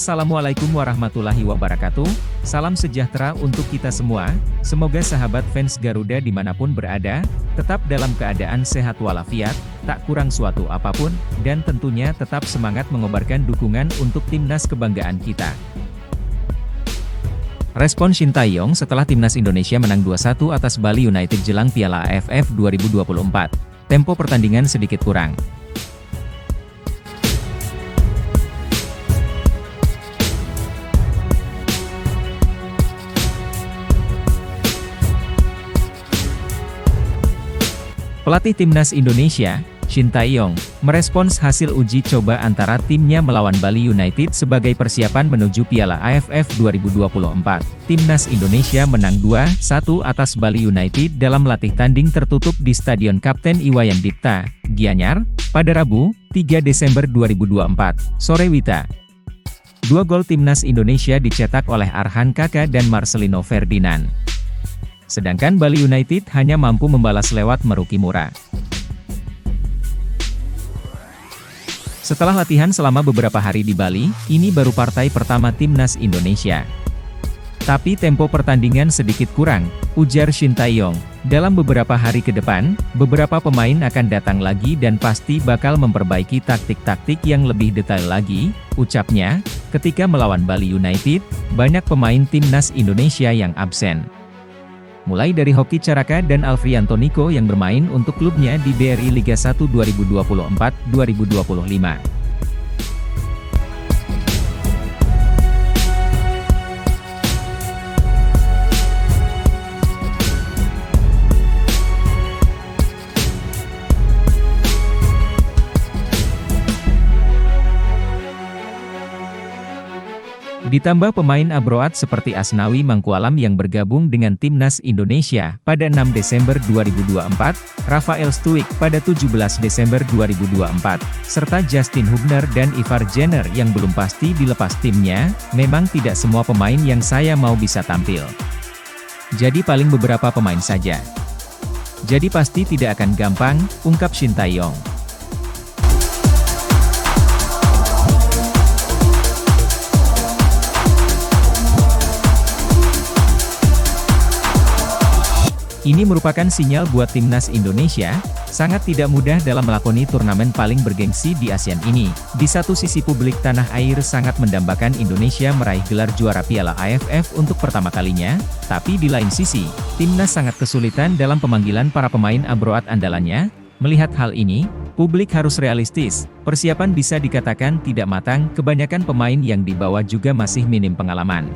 Assalamualaikum warahmatullahi wabarakatuh, salam sejahtera untuk kita semua, semoga sahabat fans Garuda dimanapun berada, tetap dalam keadaan sehat walafiat, tak kurang suatu apapun, dan tentunya tetap semangat mengobarkan dukungan untuk timnas kebanggaan kita. Respon Shin Tae-yong setelah timnas Indonesia menang 2-1 atas Bali United jelang Piala AFF 2024, tempo pertandingan sedikit kurang. Pelatih timnas Indonesia, Shin Tae-yong, merespons hasil uji coba antara timnya melawan Bali United sebagai persiapan menuju Piala AFF 2024. Timnas Indonesia menang 2-1 atas Bali United dalam latih tanding tertutup di Stadion Kapten Iwayan Dipta, Gianyar, pada Rabu, 3 Desember 2024, sore WITA. Dua gol timnas Indonesia dicetak oleh Arhan Kaka dan Marcelino Ferdinand. Sedangkan Bali United hanya mampu membalas lewat Meruki Mura. Setelah latihan selama beberapa hari di Bali, ini baru partai pertama timnas Indonesia. Tapi tempo pertandingan sedikit kurang, ujar Shin Tae-yong. Dalam beberapa hari ke depan, beberapa pemain akan datang lagi dan pasti bakal memperbaiki taktik-taktik yang lebih detail lagi, ucapnya. Ketika melawan Bali United, banyak pemain timnas Indonesia yang absen. Mulai dari Hoki Caraka dan Alfrianto Niko yang bermain untuk klubnya di BRI Liga 1 2024-2025. Ditambah pemain abroad seperti Asnawi Mangkualam yang bergabung dengan timnas Indonesia pada 6 Desember 2024, Rafael Stuik pada 17 Desember 2024, serta Justin Hubner dan Ivar Jenner yang belum pasti dilepas timnya. Memang tidak semua pemain yang saya mau bisa tampil. Jadi paling beberapa pemain saja. Jadi pasti tidak akan gampang, ungkap Shin Tae-yong. Ini merupakan sinyal buat timnas Indonesia, sangat tidak mudah dalam melakoni turnamen paling bergengsi di ASEAN ini. Di satu sisi publik tanah air sangat mendambakan Indonesia meraih gelar juara Piala AFF untuk pertama kalinya, tapi di lain sisi, timnas sangat kesulitan dalam pemanggilan para pemain abroad andalannya. Melihat hal ini, publik harus realistis, persiapan bisa dikatakan tidak matang, kebanyakan pemain yang dibawa juga masih minim pengalaman.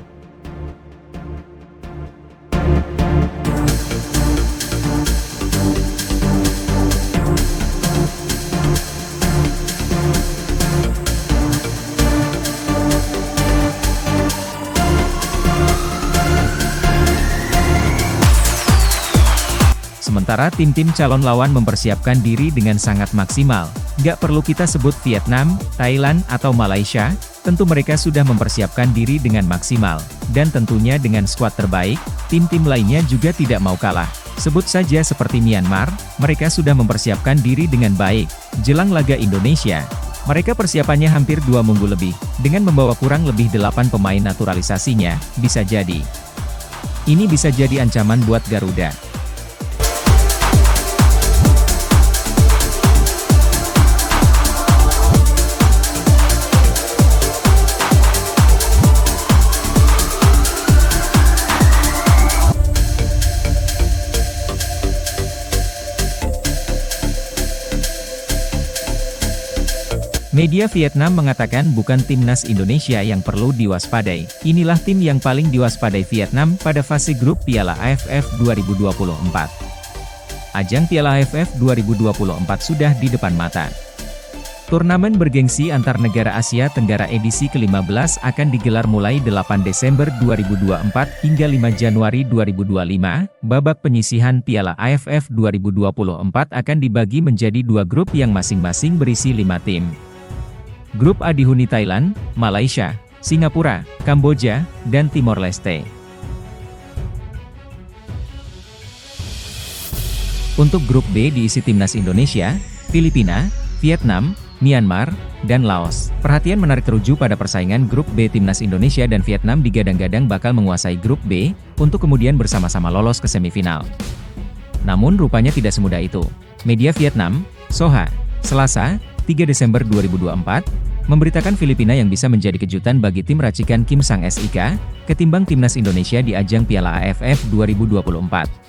Sementara tim-tim calon lawan mempersiapkan diri dengan sangat maksimal. Gak perlu kita sebut Vietnam, Thailand, atau Malaysia, tentu mereka sudah mempersiapkan diri dengan maksimal. Dan tentunya dengan skuad terbaik, tim-tim lainnya juga tidak mau kalah. Sebut saja seperti Myanmar, mereka sudah mempersiapkan diri dengan baik. Jelang laga Indonesia, mereka persiapannya hampir 2 minggu lebih. Dengan membawa kurang lebih 8 pemain naturalisasinya, bisa jadi. Ini bisa jadi ancaman buat Garuda. Media Vietnam mengatakan bukan timnas Indonesia yang perlu diwaspadai. Inilah tim yang paling diwaspadai Vietnam pada fase grup Piala AFF 2024. Ajang Piala AFF 2024 sudah di depan mata. Turnamen bergengsi antar negara Asia Tenggara edisi ke-15 akan digelar mulai 8 Desember 2024 hingga 5 Januari 2025. Babak penyisihan Piala AFF 2024 akan dibagi menjadi 2 grup yang masing-masing berisi 5 tim. Grup A dihuni Thailand, Malaysia, Singapura, Kamboja, dan Timor Leste. Untuk grup B diisi timnas Indonesia, Filipina, Vietnam, Myanmar, dan Laos. Perhatian menarik teruju pada persaingan grup B. Timnas Indonesia dan Vietnam digadang-gadang bakal menguasai grup B, untuk kemudian bersama-sama lolos ke semifinal. Namun rupanya tidak semudah itu. Media Vietnam, Soha, Selasa, 3 Desember 2024, memberitakan Filipina yang bisa menjadi kejutan bagi tim racikan Kim Sang SIK, ketimbang Timnas Indonesia di ajang Piala AFF 2024.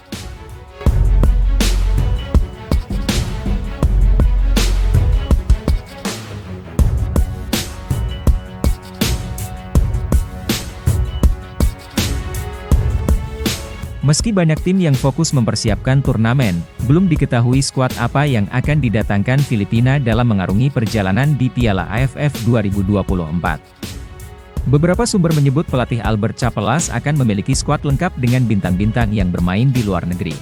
Meski banyak tim yang fokus mempersiapkan turnamen, belum diketahui skuad apa yang akan didatangkan Filipina dalam mengarungi perjalanan di Piala AFF 2024. Beberapa sumber menyebut pelatih Albert Capelas akan memiliki skuad lengkap dengan bintang-bintang yang bermain di luar negeri.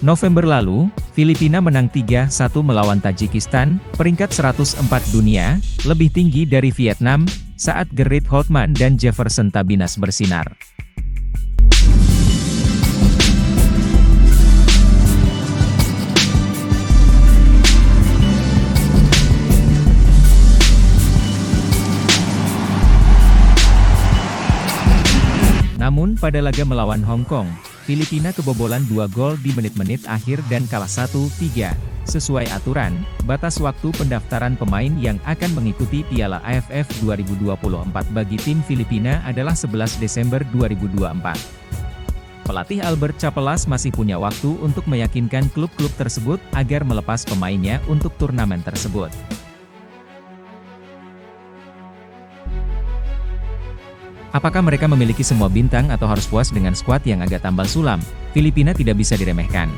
November lalu, Filipina menang 3-1 melawan Tajikistan, peringkat 104 dunia, lebih tinggi dari Vietnam, saat Gerrit Holtman dan Jefferson Tabinas bersinar. Namun pada laga melawan Hong Kong, Filipina kebobolan 2 gol di menit-menit akhir dan kalah 1-3. Sesuai aturan, batas waktu pendaftaran pemain yang akan mengikuti Piala AFF 2024 bagi tim Filipina adalah 11 Desember 2024. Pelatih Albert Capelas masih punya waktu untuk meyakinkan klub-klub tersebut agar melepas pemainnya untuk turnamen tersebut. Apakah mereka memiliki semua bintang atau harus puas dengan skuad yang agak tambal sulam? Filipina tidak bisa diremehkan.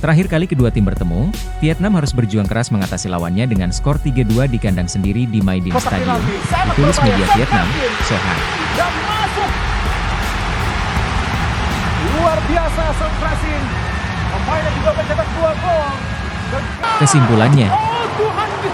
Terakhir kali kedua tim bertemu, Vietnam harus berjuang keras mengatasi lawannya dengan skor 3-2 di kandang sendiri di Mai Dinh Stadium, ditulis media Vietnam, Soha. Luar biasa Song Krasin, pemain yang juga mencetak 2 gol. Kesimpulannya,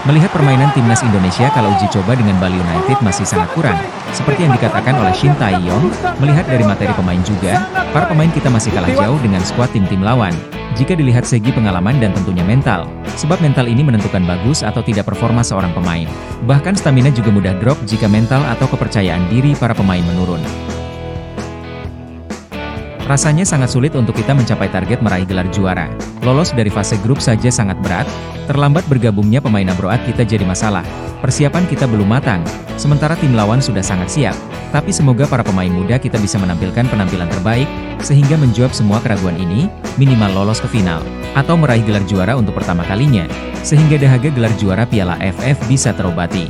melihat permainan timnas Indonesia kalau uji coba dengan Bali United masih sangat kurang. Seperti yang dikatakan oleh Shin Tae-yong, melihat dari materi pemain juga, para pemain kita masih kalah jauh dengan skuad tim-tim lawan. Jika dilihat segi pengalaman dan tentunya mental, sebab mental ini menentukan bagus atau tidak performa seorang pemain. Bahkan stamina juga mudah drop jika mental atau kepercayaan diri para pemain menurun. Rasanya sangat sulit untuk kita mencapai target meraih gelar juara. Lolos dari fase grup saja sangat berat, terlambat bergabungnya pemain abroad kita jadi masalah. Persiapan kita belum matang, sementara tim lawan sudah sangat siap. Tapi semoga para pemain muda kita bisa menampilkan penampilan terbaik, sehingga menjawab semua keraguan ini, minimal lolos ke final, atau meraih gelar juara untuk pertama kalinya, sehingga dahaga gelar juara Piala AFF bisa terobati.